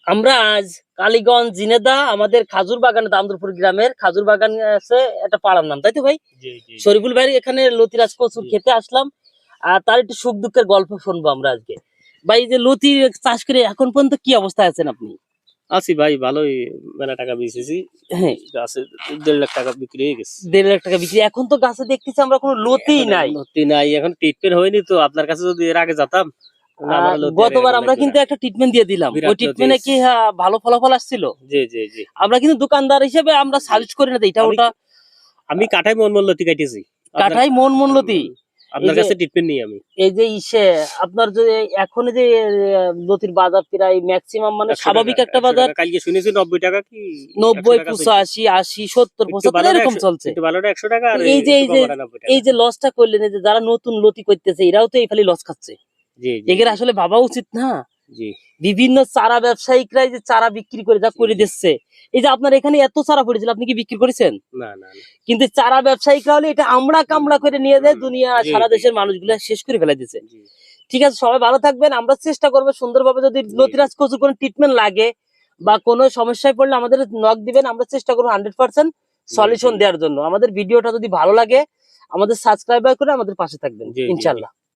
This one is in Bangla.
আমরা আজ কালীগঞ্জ জিনেদা আমাদের খাজুর বাগানে দামদরপুর গ্রামের খাজুর বাগান আছে একটা পাড়ার নাম, তাই তো ভাই? শরীফুল ভাই এখানে লতিরাজ কচুর খেতে আসলাম, আর তার একটু সুখ দুঃখের গল্প শুনবো আমরা আজকে। ভাই যে লতি চাষ করে এখন পর্যন্ত কি অবস্থায় আছেন আপনি? আছি ভাই, ভালোই মেলা টাকা বেচেছি। হ্যাঁ, গাছে 1.5 লাখ টাকা বিক্রি হয়ে গেছে। 1.5 লাখ টাকা বিক্রি। এখন তো গাছে দেখতেছি আমরা কোনো লতিই নাই। লতি নাই, এখন ট্রিটমেন্ট হয়নি তো। আপনার কাছে যদি এর আগে যেতাম, আমার লতি গতবার আমরা কিন্তু একটা ট্রিটমেন্ট দিয়ে দিলাম, ওই ট্রিটমেন্টে কি ভালো ফলাফল আসছিল? জি জি জি। আমরা কিন্তু দোকানদার হিসেবে আমরা সাজেস্ট করি না এটা ওটা। আমি কাঠায় মন লতি কাটিয়েছি, কাঠাই মন লতি। আপনার কাছে ট্রিটমেন্ট নিই আমি। এই যে আপনার যে এখন যে লতির বাজার প্রায় ম্যাক্সিমাম মানে স্বাভাবিক একটা বাজার, কালকে শুনেছি 90 টাকা কি 90, 85, 80, 70, 75 এরকম চলছে। ভালোটা 100 টাকা। আর এই যে লসটা করলেন, যে যারা নতুন লতি করতেছে এরাও তো এই খালি লস খাচ্ছে। এগুলো আসলে ভাবা উচিত না। বিভিন্ন চারা ব্যবসায়িকরা যে চারা বিক্রি করে যা করে দিচ্ছে, এই যে আপনার এখানে এত চারা পড়েছিল, আপনি কি বিক্রি করেছেন? না না। কিন্তু চারা ব্যবসায়িকরা হলে এটা আমরা কামড়া করে নিয়ে যায়, দুনিয়া সারা দেশের মানুষগুলো শেষ করে ফেলে দিচ্ছে। ঠিক আছে, সবাই ভালো থাকবেন। আমরা চেষ্টা করবো সুন্দরভাবে, যদি লতিরাজ কচুর কোনো ট্রিটমেন্ট লাগে বা কোনো সমস্যায় পড়লে আমাদের নক দিবেন, আমরা চেষ্টা করবো 100% সলিউশন দেওয়ার জন্য। আমাদের ভিডিওটা যদি ভালো লাগে আমাদের সাবস্ক্রাইব করে আমাদের পাশে থাকবেন ইনশাল্লাহ।